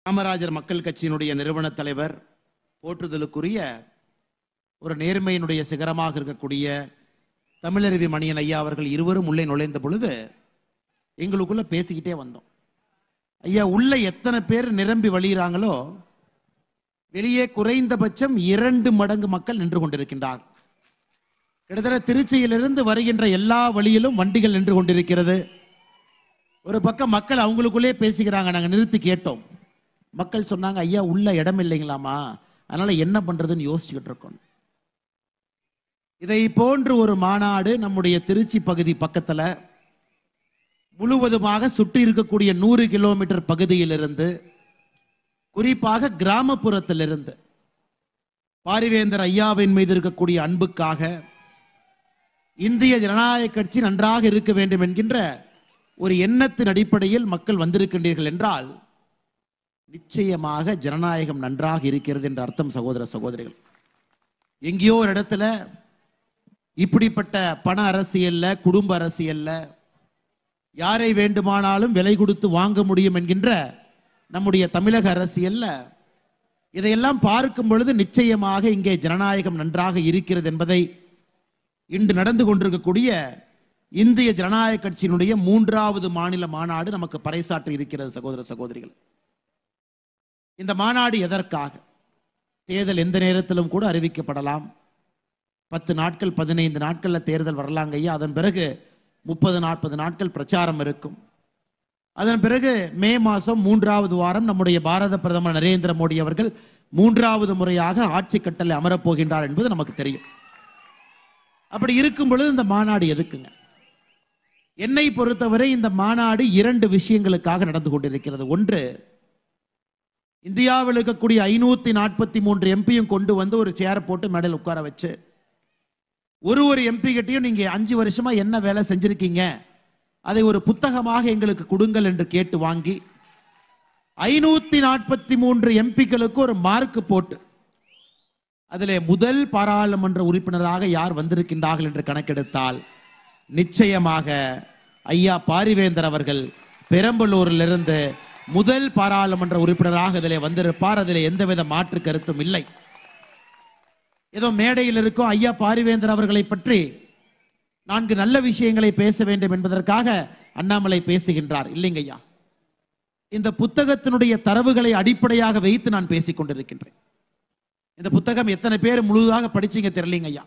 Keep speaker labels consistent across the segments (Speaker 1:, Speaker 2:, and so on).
Speaker 1: காமராஜர் மக்கள் கட்சியினுடைய நிறுவன தலைவர், போற்றுதலுக்குரிய ஒரு நேர்மையினுடைய சிகரமாக இருக்கக்கூடிய தமிழருவி மணியன் ஐயா அவர்கள் இருவரும் உள்ளே நுழைந்த பொழுது எங்களுக்குள்ள பேசிக்கிட்டே வந்தோம். ஐயா, உள்ள எத்தனை பேர் நிரம்பி வழிகிறாங்களோ வெளியே குறைந்தபட்சம் 2 மடங்கு மக்கள் நின்று கொண்டிருக்கின்றார். கிட்டத்தட்ட திருச்சியிலிருந்து வருகின்ற எல்லா வழியிலும் வண்டிகள் நின்று கொண்டிருக்கிறது. ஒரு பக்கம் மக்கள் அவங்களுக்குள்ளே பேசிக்கிறாங்க. நாங்கள் நிறுத்தி கேட்டோம். மக்கள் சொன்னாங்க, ஐயா உள்ள இடம் இல்லைங்களாமா, அதனால என்ன பண்றதுன்னு யோசிச்சுக்கிட்டு இருக்கோம். இதை போன்று ஒரு மாநாடு நம்முடைய திருச்சி பகுதி பக்கத்துல முழுவதுமாக சுற்றி இருக்கக்கூடிய 100 கிலோமீட்டர் பகுதியிலிருந்து, குறிப்பாக கிராமப்புறத்திலிருந்து பாரிவேந்தர் ஐயாவின் மீது இருக்கக்கூடிய அன்புக்காக இந்திய ஜனநாயக கட்சி நன்றாக இருக்க வேண்டும் என்கின்ற ஒரு எண்ணத்தின் அடிப்படையில் மக்கள் வந்திருக்கின்றீர்கள் என்றால் நிச்சயமாக ஜனநாயகம் நன்றாக இருக்கிறது என்ற அர்த்தம். சகோதர சகோதரிகள், எங்கேயோ ஒரு இடத்துல இப்படிப்பட்ட பண அரசியல்ல, குடும்ப அரசியல்ல யாரை வேண்டுமானாலும் விலை கொடுத்து வாங்க முடியும் என்கின்ற நம்முடைய தமிழக அரசியல்ல இதையெல்லாம் பார்க்கும் பொழுது நிச்சயமாக இங்கே ஜனநாயகம் நன்றாக இருக்கிறது என்பதை இன்று நடந்து கொண்டிருக்கக்கூடிய இந்திய ஜனநாயக கட்சியினுடைய 3வது மாநில மாநாடு நமக்கு பறைசாற்றி இருக்கிறது. சகோதர சகோதரிகள், இந்த மாநாடு எதற்காக? தேர்தல் எந்த நேரத்திலும் கூட அறிவிக்கப்படலாம். 10 நாட்கள் 15 நாட்கள்ல தேர்தல் வரலாங்க ஐயா. அதன் பிறகு 30-40 நாட்கள் பிரச்சாரம் இருக்கும். அதன் பிறகு மே மாதம் 3வது வாரம் நம்முடைய பாரத பிரதமர் நரேந்திர மோடி அவர்கள் 3வது முறையாக ஆட்சி கட்டளை அமரப்போகின்றார் என்பது நமக்கு தெரியும். அப்படி இருக்கும் பொழுது இந்த மாநாடு எதுக்குங்க? என்னை பொறுத்தவரை இந்த மாநாடு 2 விஷயங்களுக்காக நடந்து கொண்டிருக்கிறது. ஒன்று, இந்தியாவில் இருக்கக்கூடிய 543 எம்பியும் கொண்டு வந்து ஒரு சேர் போட்டு மேடையில் உட்கார வச்சு ஒரு எம்பி கிட்டையும் நீங்க 5 வருஷமா என்ன வேலை செஞ்சிருக்கீங்க, அதை ஒரு புத்தகமாக எங்களுக்கு கொடுங்கள் என்று கேட்டு வாங்கி 543 எம்பிக்களுக்கு ஒரு மார்க் போட்டு அதிலே முதல் பாராளுமன்ற உறுப்பினராக யார் வந்திருக்கின்றார்கள் என்று கணக்கெடுத்தால் நிச்சயமாக ஐயா பாரிவேந்தர் அவர்கள் பெரம்பலூரிலிருந்து முதல் பாராளுமன்ற உறுப்பினராக அதிலே வந்திருப்பார். அதிலே எந்தவித மாற்று கருத்தும் இல்லை. ஏதோ மேடையில் இருக்கும் ஐயா பாரிவேந்தர் அவர்களை பற்றி 4 நல்ல விஷயங்களை பேச வேண்டும் என்பதற்காக அண்ணாமலை பேசுகின்றார். இல்லைங்க ஐயா, இந்த புத்தகத்தினுடைய தரவுகளை அடிப்படையாக வைத்து நான் பேசிக் கொண்டிருக்கின்றேன். இந்த புத்தகம் எத்தனை பேர் முழுதாக படிச்சீங்க தெரியலீங்க ஐயா.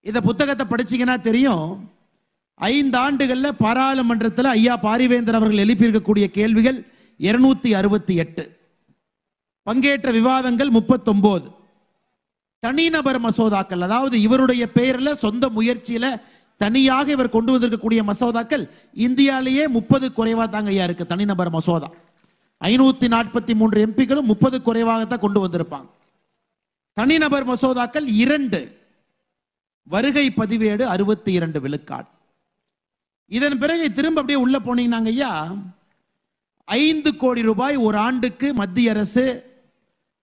Speaker 1: இந்த புத்தகத்தை படிச்சீங்கன்னா தெரியும், 5 ஆண்டுகள்ல பாராளுமன்றத்தில் ஐயா பாரிவேந்தர் அவர்கள் எழுப்பியிருக்கக்கூடிய கேள்விகள் 268, பங்கேற்ற விவாதங்கள் 39, தனிநபர் மசோதாக்கள், அதாவது இவருடைய பெயர்ல சொந்த முயற்சியில தனியாக இவர் கொண்டு வந்திருக்கக்கூடிய மசோதாக்கள் இந்தியாலேயே 30 குறைவா தாங்க ஐயா இருக்கு. தனிநபர் மசோதா 543 எம்பிக்களும் 30 குறைவாகத்தான் கொண்டு வந்திருப்பாங்க. தனிநபர் மசோதாக்கள் 2, வருகை பதிவேடு 62 விழுக்காடு. இதன் பிறகு திரும்ப அப்படியே உள்ள போனீங்கன்னாங்க ஐயா, 5 கோடி ரூபாய் ஒரு ஆண்டுக்கு மத்திய அரசு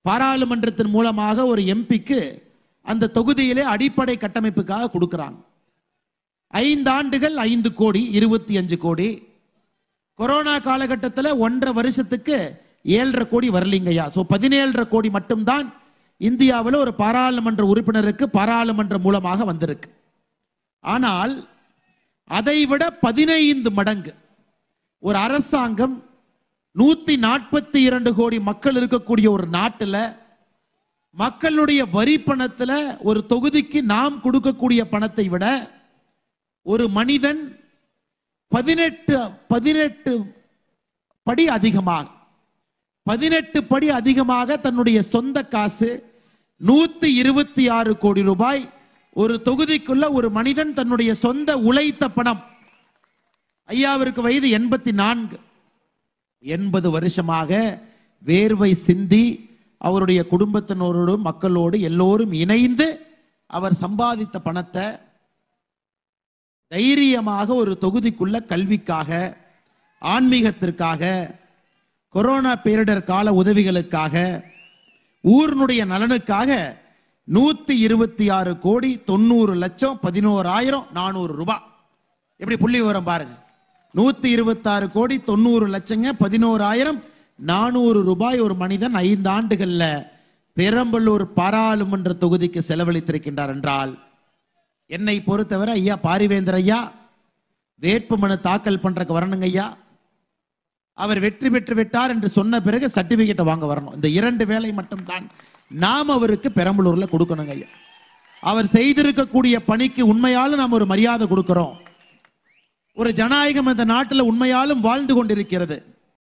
Speaker 1: பாராளுமன்றத்தின் மூலமாக ஒரு எம்பிக்கு அந்த தொகுதியிலே அடிப்படை கட்டமைப்புக்காக கொடுக்கிறாங்க. 5 ஆண்டுகள் 5 கோடி 25 கோடி. கொரோனா காலகட்டத்தில் 1.5 வருஷத்துக்கு 7.5 கோடி வரலீங்கய்யா. 17.5 கோடி மட்டும்தான் இந்தியாவில் ஒரு பாராளுமன்ற உறுப்பினருக்கு பாராளுமன்றம் மூலமாக வந்திருக்கு. ஆனால் அதைவிட 15 மடங்கு ஒரு அரசாங்கம் 142 கோடி மக்கள் இருக்கக்கூடிய ஒரு நாட்டில் மக்களுடைய வரி பணத்தில் ஒரு தொகுதிக்கு நாம் கொடுக்கக்கூடிய பணத்தை விட ஒரு மனிதன் 18 படி அதிகமாக 18 படி அதிகமாக தன்னுடைய சொந்த காசு 126 கோடி ரூபாய் ஒரு தொகுதிக்குள்ள ஒரு மனிதன் தன்னுடைய சொந்த உழைத்த பணம். ஐயாவிற்கு வயது 84, 80 வருஷமாக வேர்வை சிந்தி அவருடைய குடும்பத்தினரோடு மக்களோடு எல்லோரும் இணைந்து அவர் சம்பாதித்த பணத்தை தைரியமாக ஒரு தொகுதிக்குள்ள கல்விக்காக, ஆன்மீகத்திற்காக, கொரோனா பேரிடர் கால உதவிகளுக்காக, ஊரினுடைய நலனுக்காக 126 கோடி 90 லட்சம் 11,400 ரூபாய். எப்படி புள்ளி விவரம் பாருங்க. 126 கோடி 90 லட்சங்க, 11,000 ரூபாய் ஒரு மனிதன் 5 ஆண்டுகள்ல பெரம்பலூர் பாராளுமன்ற தொகுதிக்கு செலவழித்திருக்கின்றார் என்றால், என்னை பொறுத்தவரை ஐயா பாரிவேந்தர் ஐயா வேட்புமனு தாக்கல் பண்றதுக்கு வரணுங்க ஐயா. அவர் வெற்றி பெற்று விட்டார் என்று சொன்ன பிறகு சர்டிபிகேட்டை வாங்க வரணும். இந்த 2 வேலை மட்டும்தான் நாம் அவருக்கு பெரம்பலூர்ல கொடுக்கணுங்க ஐயா. அவர் செய்திருக்கக்கூடிய பணிக்கு உண்மையாலும் நாம் ஒரு மரியாதை கொடுக்கிறோம். ஒரு ஜனநாயகம் இந்த நாட்டில் உண்மையாலும் வாழ்ந்து கொண்டிருக்கிறது.